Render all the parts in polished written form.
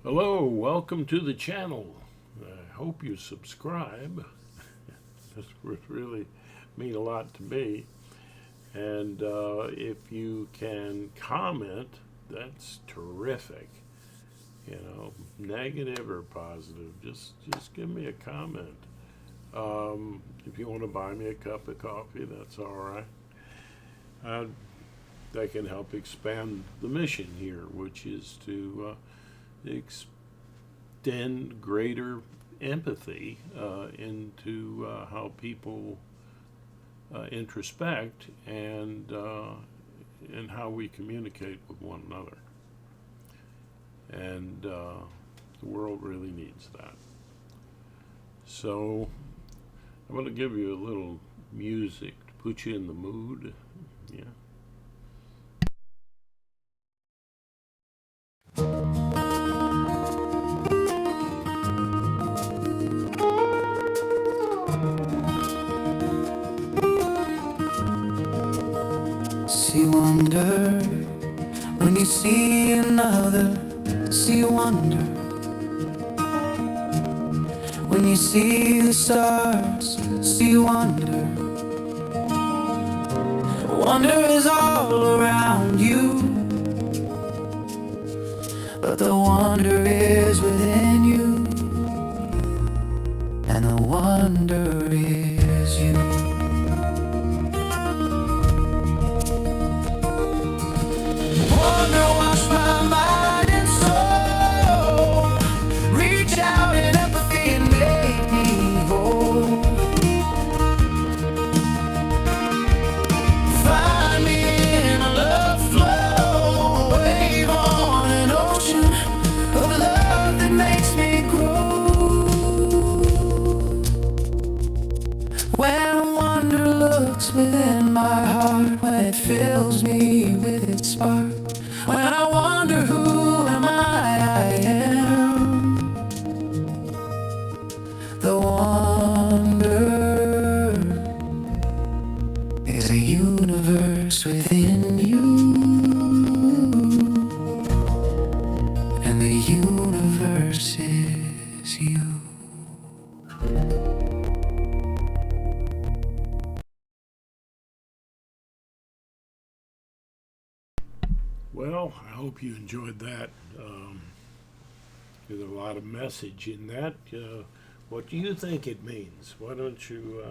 Hello, welcome to the channel. I hope you subscribe. This would really mean a lot to me. And if you can comment, that's terrific. Negative or positive, just give me a comment. If you want to buy me a cup of coffee, that's all right. Uh, that can help expand the mission here, which is to extend greater empathy into how people introspect and how we communicate with one another. And the world really needs that. So I'm going to give you a little music to put you in the mood. Yeah. See wonder when you see another. See wonder when you see the stars. See wonder. Wonder is all around you, but the wonder is within you, and the wonder is you. Wonder wash my mind and soul. Reach out in empathy and make me whole. Find me in a love flow. Wave on an ocean of love that makes me grow. When wonder looks within my heart, when it fills me with its spark, when I wonder who am I am, the wonder is a universe within you, and the universe is you. Well, I hope you enjoyed that. There's a lot of message in that. What do you think it means? Why don't you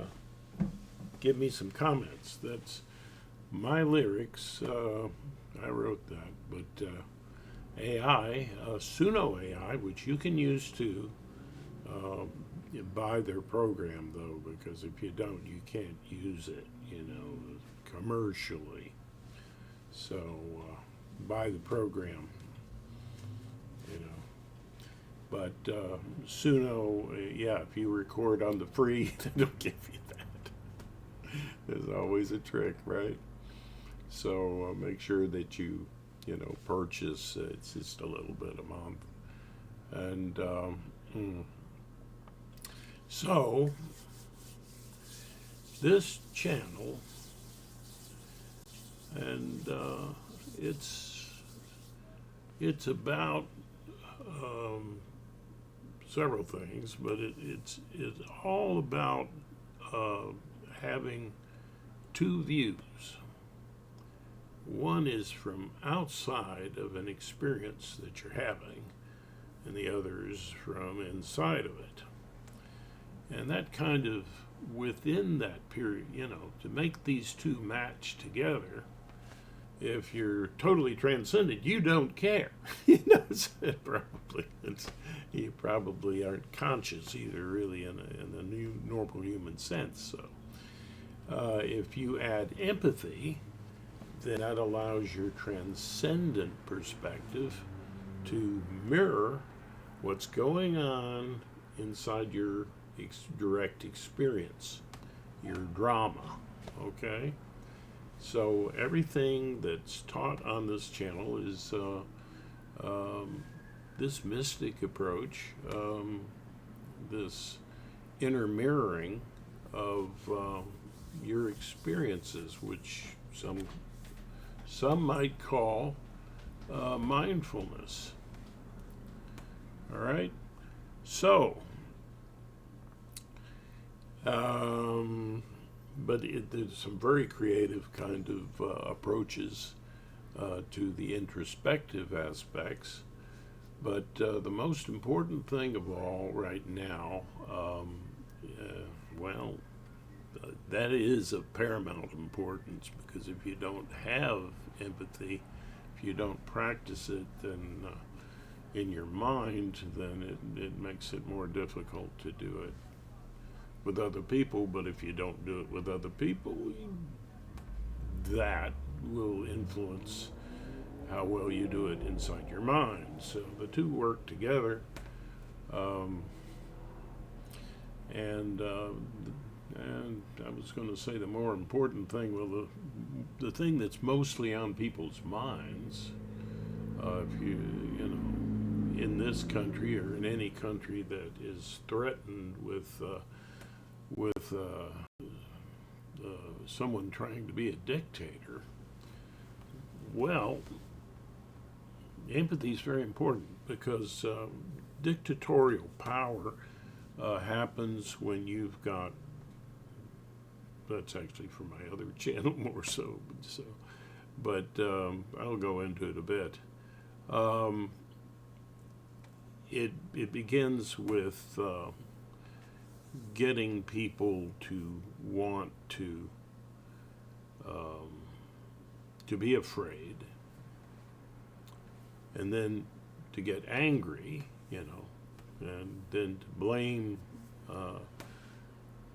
give me some comments? That's my lyrics. I wrote that, but AI, Suno AI, which you can use too, you buy their program though, because if you don't, you can't use it, commercially. So buy the program, you know. But Suno, yeah, if you record on the free, they'll give you that. There's always a trick, right? So make sure that you purchase. It's just a little bit a month, and so this channel, and it's about several things, but it's all about having two views. One is from outside of an experience that you're having, and the other is from inside of it. And that kind of within that period, to make these two match together, if you're totally transcended, you don't care. You probably aren't conscious either, really, in the new normal human sense. So, if you add empathy, then that allows your transcendent perspective to mirror what's going on inside your direct experience, your drama. Okay? So everything that's taught on this channel is this mystic approach, this inner mirroring of your experiences, which some might call mindfulness. All right. So, um, but there's some very creative kind of approaches to the introspective aspects. But the most important thing of all right now, well, that is of paramount importance, because if you don't have empathy, if you don't practice it, then in your mind, then it makes it more difficult to do it with other people. But if you don't do it with other people, that will influence how well you do it inside your mind. So the two work together. Um, and I was going to say the more important thing, well, the thing that's mostly on people's minds, if you know, in this country or in any country that is threatened with someone trying to be a dictator, well, empathy is very important, because dictatorial power happens when you've got, that's actually for my other channel more so, but I'll go into it a bit. It begins with getting people to want to be afraid, and then to get angry, you know, and then to blame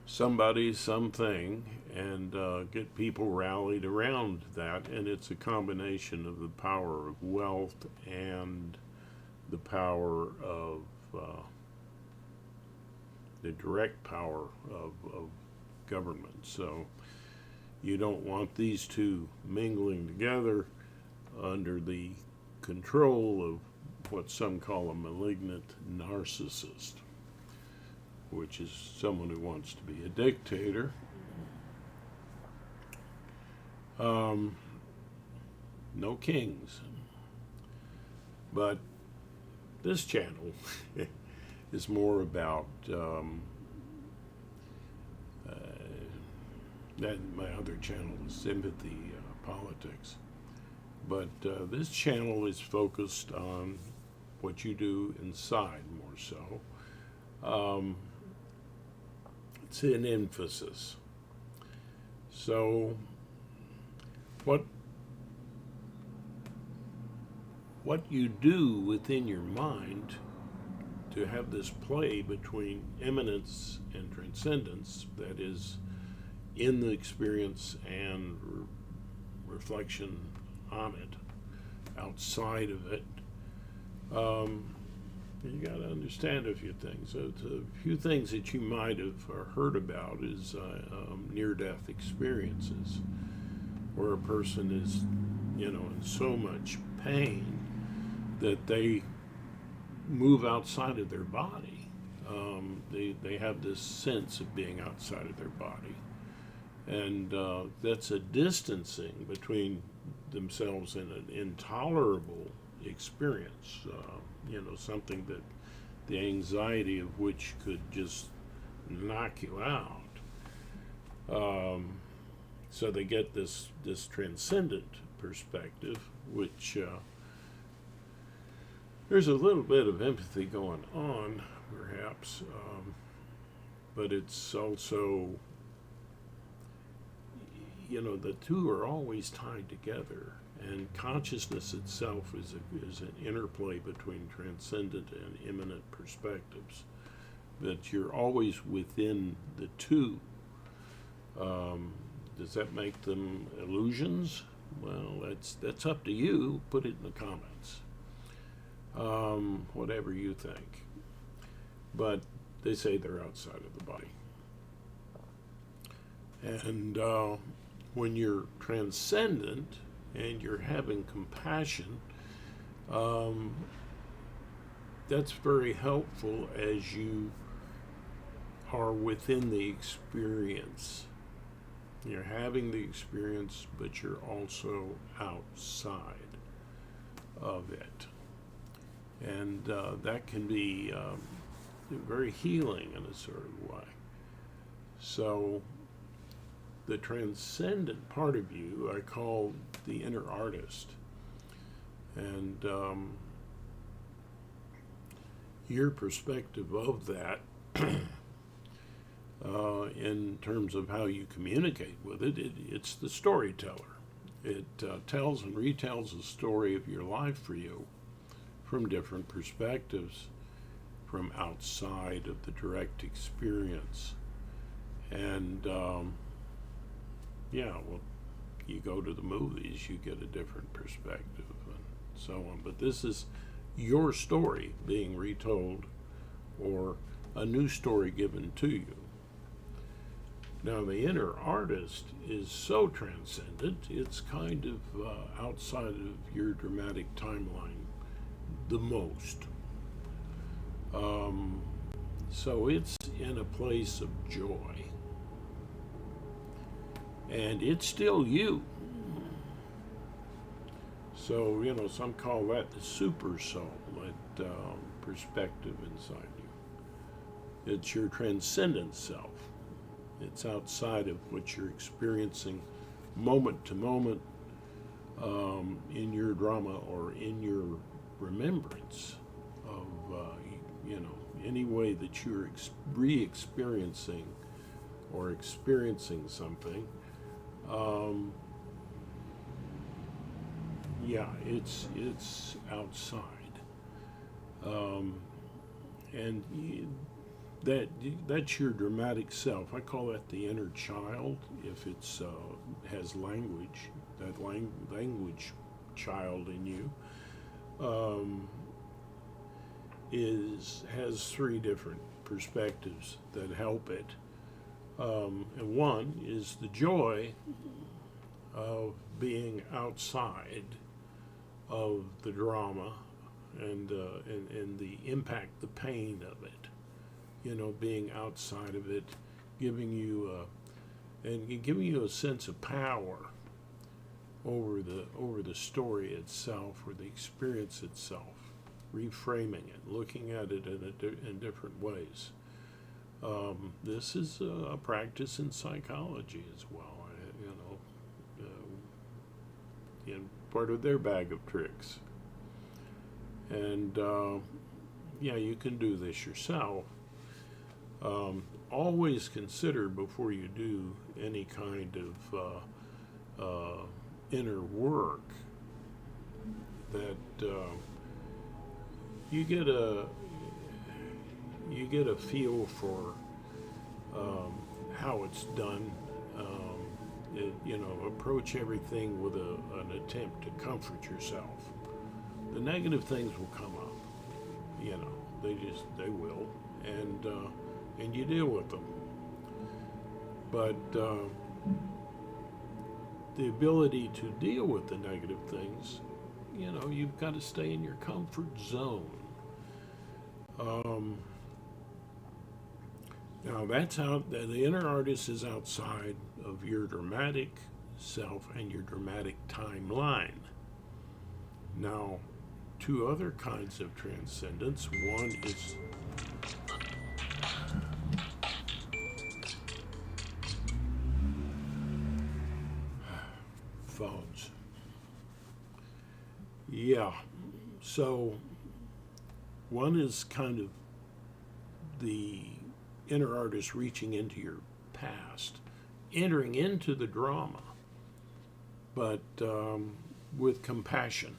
somebody, something, and get people rallied around that. And it's a combination of the power of wealth and the power of the direct power of government. So you don't want these two mingling together under the control of what some call a malignant narcissist, which is someone who wants to be a dictator. No kings. But this channel is more about that. My other channel is Sympathy Politics. But this channel is focused on what you do inside more so. It's an emphasis. So what you do within your mind to have this play between immanence and transcendence, that is, in the experience and reflection on it, outside of it, you got to understand a few things. So a few things that you might have heard about is near-death experiences, where a person is, you know, in so much pain that they move outside of their body. They have this sense of being outside of their body, and that's a distancing between themselves and an intolerable experience. You know, something that the anxiety of which could just knock you out. So they get this transcendent perspective, which there's a little bit of empathy going on, perhaps, but it's also, you know, the two are always tied together, and consciousness itself is an interplay between transcendent and immanent perspectives, that you're always within the two. Does that make them illusions? Well, that's up to you. Put it in the comments. Whatever you think. But they say they're outside of the body. And when you're transcendent and you're having compassion, that's very helpful as you are within the experience. You're having the experience, but you're also outside of it. And that can be very healing in a sort of way. So the transcendent part of you I call the inner artist. And your perspective of that in terms of how you communicate with it, it's the storyteller. It tells and retells the story of your life for you from different perspectives, from outside of the direct experience. And yeah, well, you go to the movies, you get a different perspective and so on. But this is your story being retold, or a new story given to you. Now, the inner artist is so transcendent, it's kind of outside of your dramatic timeline the most. So it's in a place of joy. And it's still you. So, some call that the super soul, that perspective inside you. It's your transcendent self. It's outside of what you're experiencing moment to moment in your drama or in your remembrance of, any way that you're re-experiencing or experiencing something. Yeah, it's outside, and that's your dramatic self. I call that the inner child. If it's has language, that language child in you has three different perspectives that help it, and one is the joy of being outside of the drama and the impact, the pain of it. Being outside of it, giving you a sense of power over the story itself or the experience itself, reframing it, looking at it in different ways. This is a practice in psychology as well. In part of their bag of tricks. And yeah, you can do this yourself. Always consider before you do any kind of inner work that you get a feel for how it's done. Approach everything with an attempt to comfort yourself. The negative things will come up. They will, and you deal with them. But the ability to deal with the negative things, you've got to stay in your comfort zone. Now that's how the inner artist is outside of your dramatic self and your dramatic timeline. Now, two other kinds of transcendence. One is phones. Yeah, so one is kind of the inner artist reaching into your past, entering into the drama, but with compassion,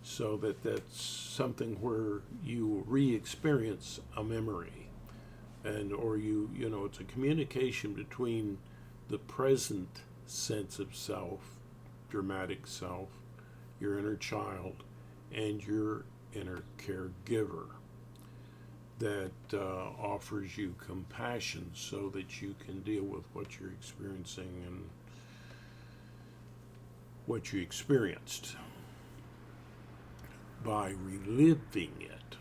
so that's something where you re-experience a memory, or it's a communication between the present sense of self, dramatic self, your inner child, and your inner caregiver, that offers you compassion so that you can deal with what you're experiencing and what you experienced by reliving it.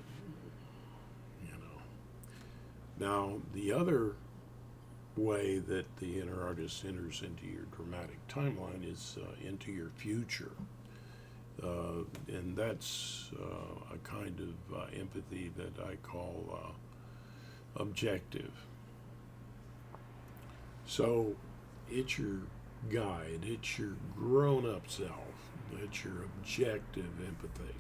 Now, the other way that the inner artist enters into your dramatic timeline is into your future. And that's a kind of empathy that I call objective. So it's your guide, it's your grown-up self, it's your objective empathy.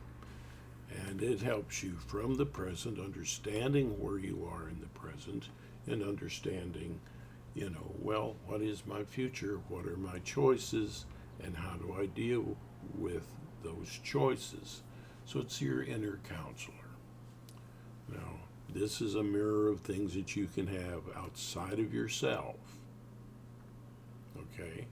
And it helps you from the present, understanding where you are in the present, and understanding, well, what is my future? What are my choices? And how do I deal with those choices? So it's your inner counselor. Now, this is a mirror of things that you can have outside of yourself. Okay?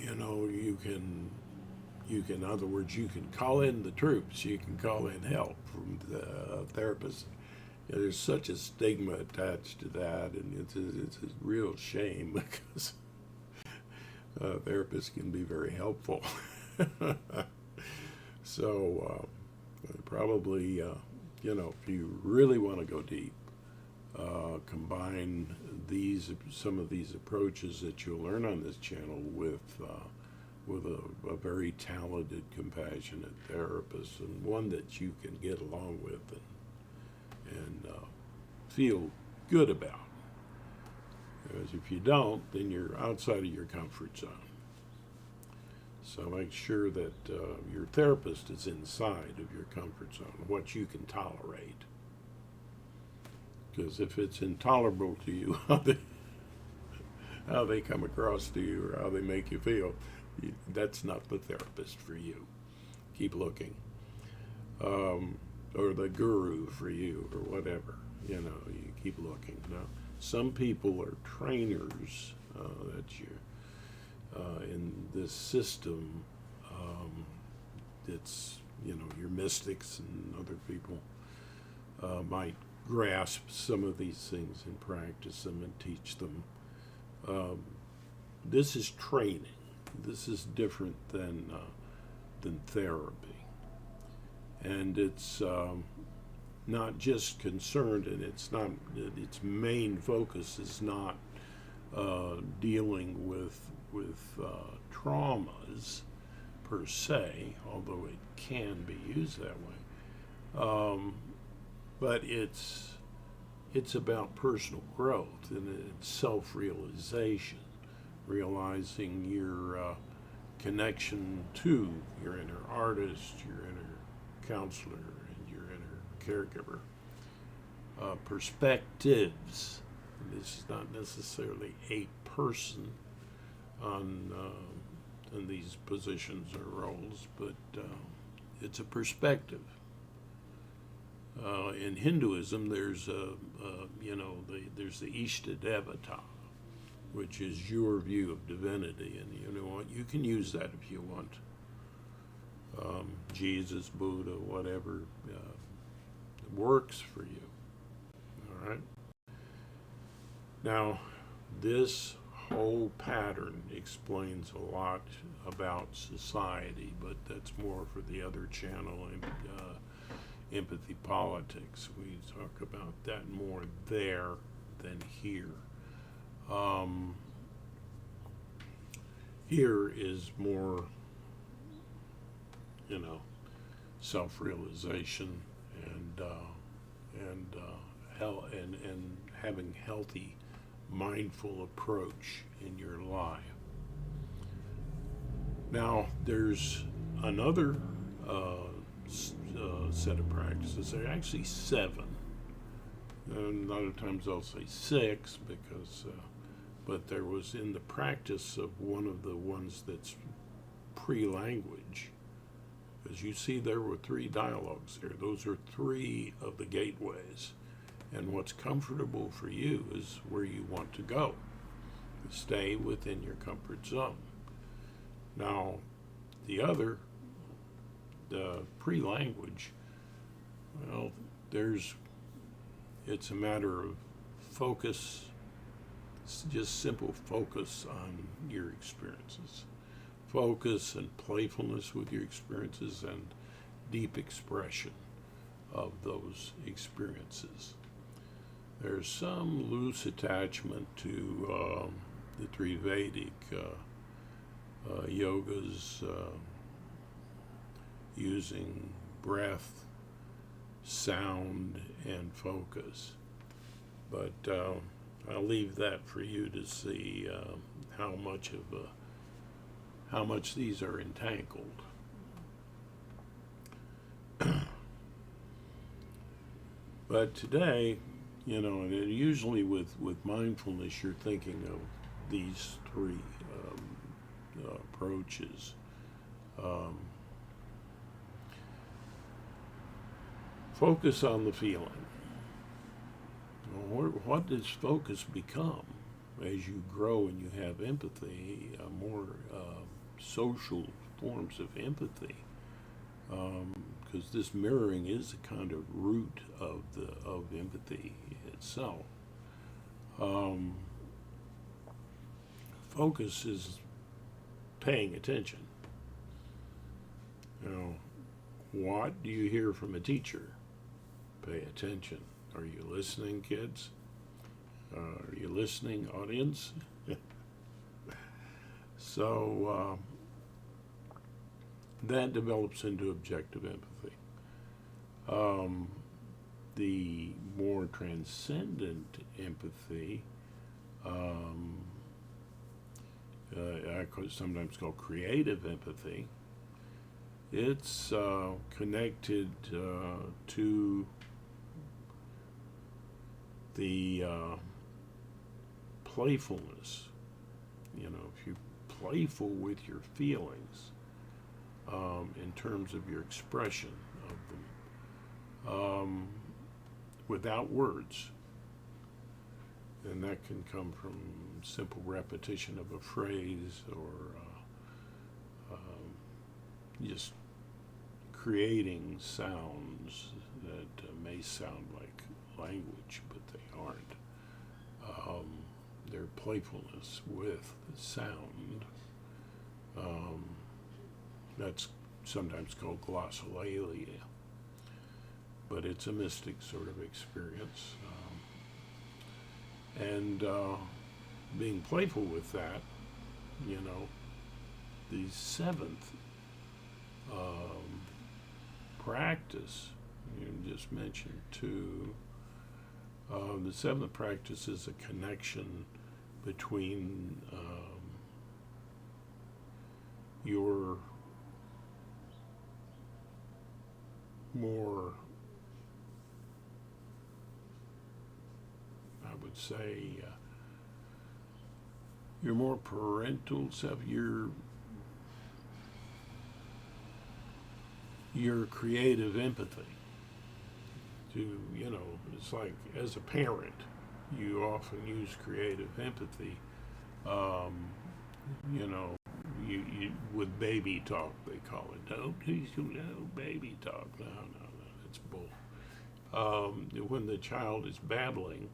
In other words, you can call in the troops, you can call in help from the therapist. There's such a stigma attached to that, and it's a real shame because therapists can be very helpful. So probably, if you really want to go deep, combine some of these approaches that you'll learn on this channel with a very talented, compassionate therapist, and one that you can get along with and feel good about. Because if you don't, then you're outside of your comfort zone. So make sure that your therapist is inside of your comfort zone, what you can tolerate. Because if it's intolerable to you, how they come across to you or how they make you feel, that's not the therapist for you. Keep looking. Or the guru for you, or whatever. You keep looking. Now, some people are trainers that you in this system. It's your mystics and other people might grasp some of these things and practice them and teach them. This is training. This is different than therapy. And it's not just concerned, and its main focus is not dealing with traumas per se, although it can be used that way. But it's about personal growth and it's self-realization, realizing your connection to your inner artist, your inner counselor, and your inner caregiver. Perspectives. This is not necessarily a person on these positions or roles, but it's a perspective. In Hinduism, there's there's the Ishtadevata, which is your view of divinity, and you know what, you can use that if you want. Jesus, Buddha, whatever works for you. All right. Now, this whole pattern explains a lot about society, but that's more for the other channel, Empathy Politics. We talk about that more there than here. Here is more, self-realization and having healthy, mindful approach in your life. Now, there's another set of practices. There are actually 7. And a lot of times I'll say 6 because, but there was in the practice of one of the ones that's pre-language. As you see, there were 3 dialogues there. Those are 3 of the gateways. And what's comfortable for you is where you want to go. Stay within your comfort zone. Now, the pre-language, well, it's a matter of focus. It's just simple focus on your experiences. Focus and playfulness with your experiences and deep expression of those experiences. There's some loose attachment to the three Vedic yogas, using breath, sound, and focus. But I'll leave that for you to see how much these are entangled. But today, and usually with mindfulness, you're thinking of these three approaches. Um, Focus on the feeling. What does focus become as you grow and you have empathy, more social forms of empathy? Because this mirroring is a kind of root of empathy itself. Focus is paying attention. What do you hear from a teacher? Pay attention. Are you listening, kids? Are you listening, audience? So that develops into objective empathy. The more transcendent empathy, I sometimes call creative empathy. It's connected to the playfulness. If you're playful with your feelings, in terms of your expression of them, without words. And that can come from simple repetition of a phrase or just creating sounds that may sound like language, but they aren't. Their playfulness with the sound. That's sometimes called glossolalia, but it's a mystic sort of experience. And being playful with that, the seventh practice, you just mentioned two. The seventh practice is a connection between your more, I would say, your more parental self, your creative empathy. It's like as a parent, you often use creative empathy. You with baby talk, they call it. Oh, please do no baby talk. No, it's bull. When the child is babbling,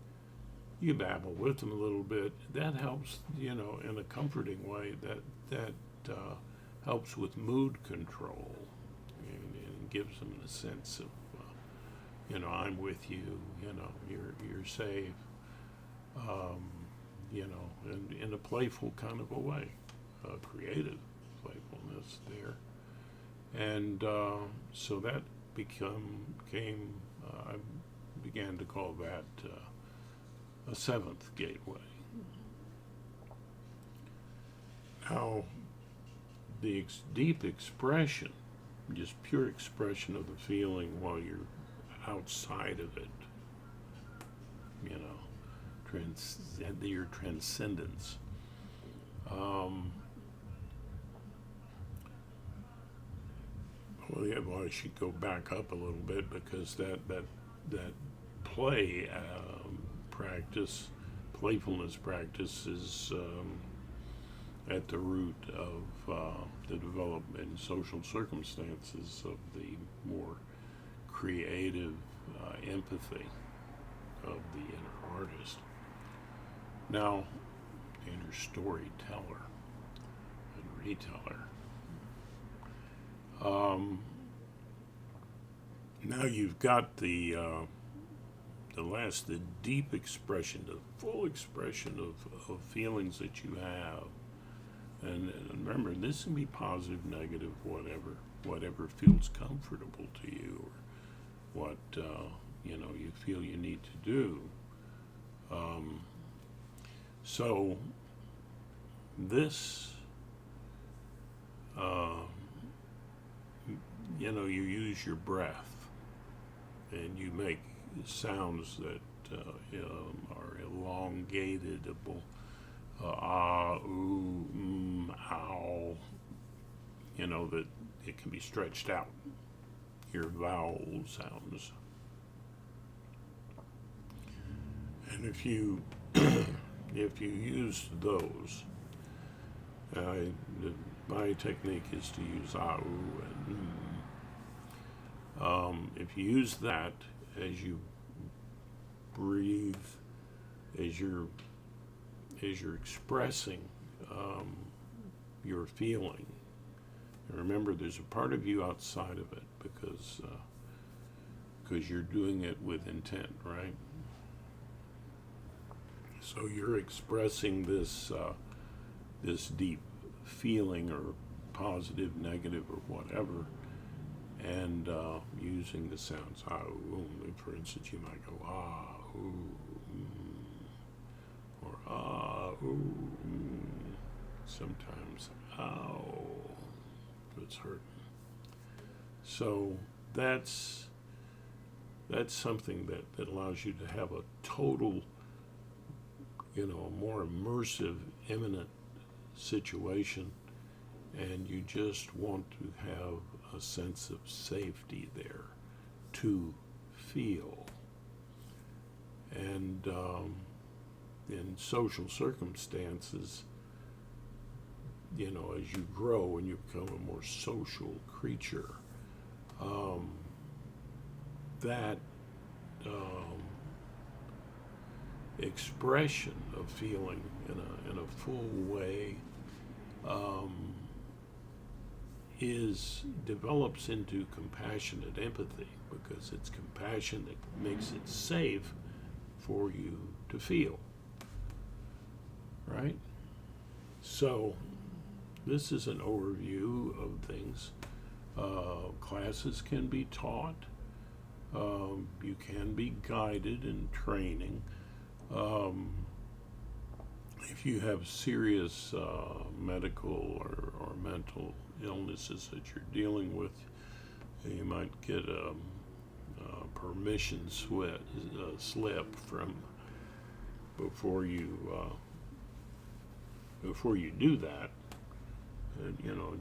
you babble with them a little bit. That helps, in a comforting way. That helps with mood control and gives them a sense of, I'm with you. You're safe. And in a playful kind of a way, creative playfulness there. And so that came. I began to call that a seventh gateway. Now, the deep expression, just pure expression of the feeling while you're outside of it, your transcendence. Well, I should go back up a little bit because that play practice, playfulness practice is at the root of the development in social circumstances of the more creative empathy of the inner artist. Now, the inner storyteller and reteller. Now you've got the the deep expression, the full expression of feelings that you have. And remember, this can be positive, negative, whatever feels comfortable to you, or what you feel you need to do. So this, you use your breath, and you make sounds that are elongatable. Ah, ooh, ow. That it can be stretched out. Your vowel sounds. And if you use those, my technique is to use ah, ooh, and if you use that as you breathe, as you're expressing your feeling, and remember, there's a part of you outside of it because you're doing it with intent, right? So you're expressing this deep feeling, or positive, negative, or whatever, and using the sounds ah, ooh. For instance, you might go ah, ooh, or ah, ooh. Sometimes ow, if it's hurting. So that's something that allows you to have a total, more immersive, imminent situation, and you just want to have a sense of safety there to feel. And in social circumstances, as you grow and you become a more social creature, that expression of feeling in a full way develops into compassionate empathy, because it's compassion that makes it safe for you to feel, right? So this is an overview of things. Classes can be taught. You can be guided in training. If you have serious medical or mental illnesses that you're dealing with, you might get a permission slip from before you do that.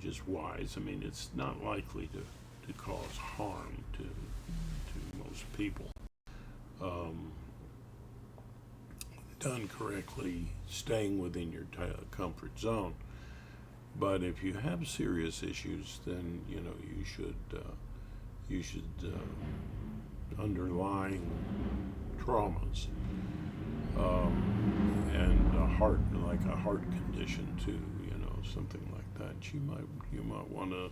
Just wise. I mean, it's not likely to cause harm to most people. Done correctly, staying within your comfort zone. But if you have serious issues, then you should underlying traumas, and a heart condition too, something like that. You might want to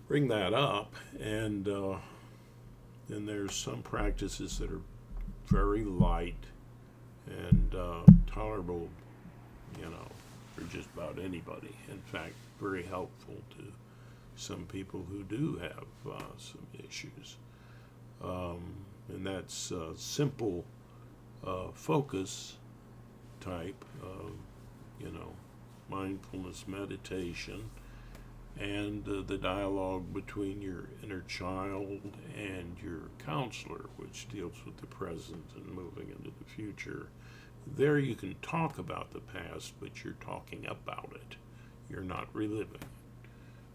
bring that up, and then there's some practices that are very light and tolerable, for just about anybody. In fact, very helpful to some people who do have some issues. And that's simple focus type of, mindfulness meditation, and the dialogue between your inner child and your counselor, which deals with the present and moving into the future. There you can talk about the past, but you're talking about it. You're not reliving it.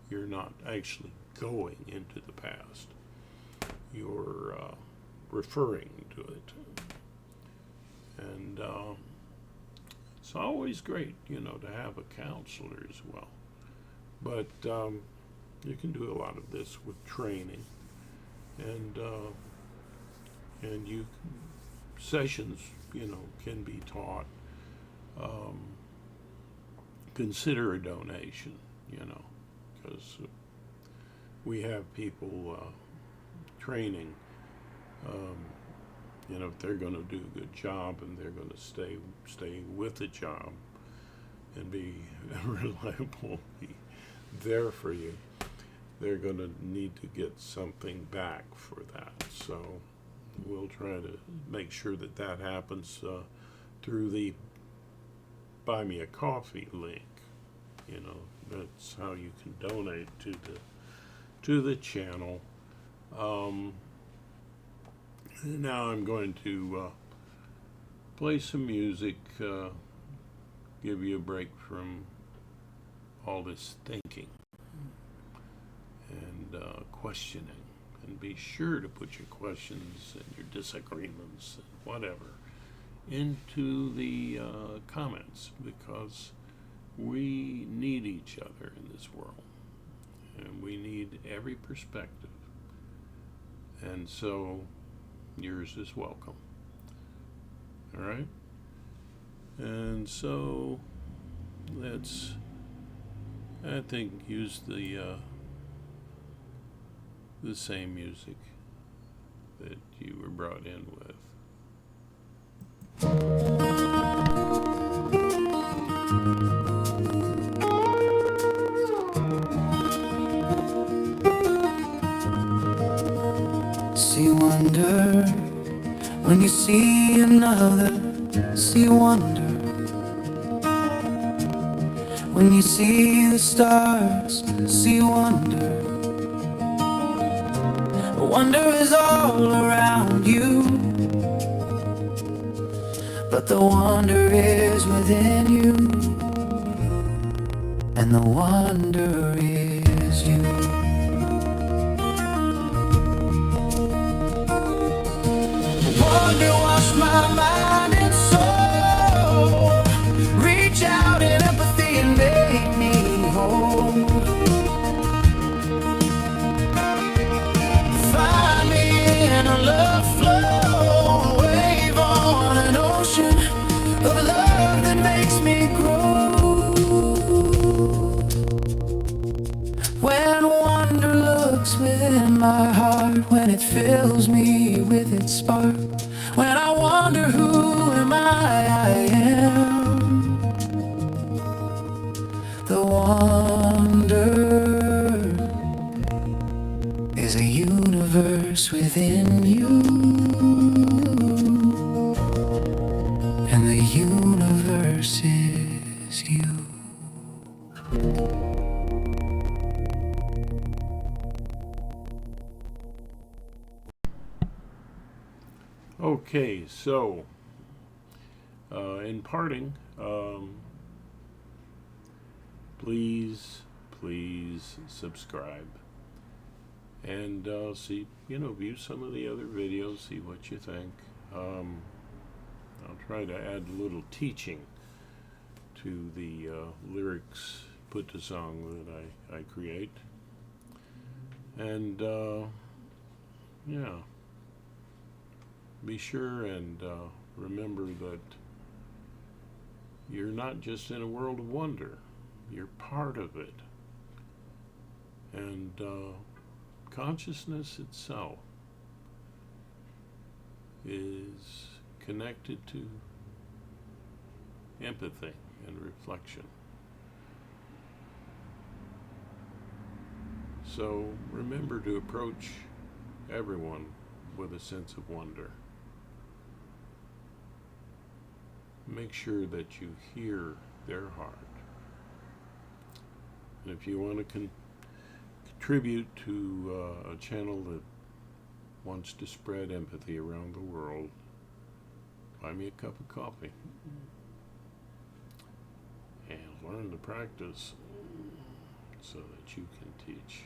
You're not actually going into the past. You're referring to it. And it's always great, to have a counselor as well. But you can do a lot of this with training, and sessions, can be taught. Consider a donation, because we have people training If they're going to do a good job and they're going to stay with the job and be reliable, be there for you, they're going to need to get something back for that. So we'll try to make sure that that happens through the Buy Me a Coffee link. That's how you can donate to the channel. Now I'm going to play some music, give you a break from all this thinking and questioning. And be sure to put your questions and your disagreements and whatever into the comments, because we need each other in this world. And we need every perspective. And so yours is welcome. All right? And so let's, I think, use the same music that you were brought in with. See wonder when you see another. See wonder when you see the stars. See wonder. Wonder is all around you, but the wonder is within you, and the wonder is you. Wonder wash my mind and soul, reach out in empathy and make me whole. Find me in a love flow, wave on an ocean of love that makes me grow. When wonder looks within my heart, when it fills me with its spark, when I wonder who am I am, the wonder is a universe within you, and the universe is you. Okay, so in parting, please subscribe and see, view some of the other videos, see what you think. I'll try to add a little teaching to the lyrics put to song that I create, and yeah. Be sure and remember that you're not just in a world of wonder, you're part of it. And consciousness itself is connected to empathy and reflection. So remember to approach everyone with a sense of wonder. Make sure that you hear their heart. And if you want to contribute to a channel that wants to spread empathy around the world, buy me a cup of coffee and learn to practice so that you can teach.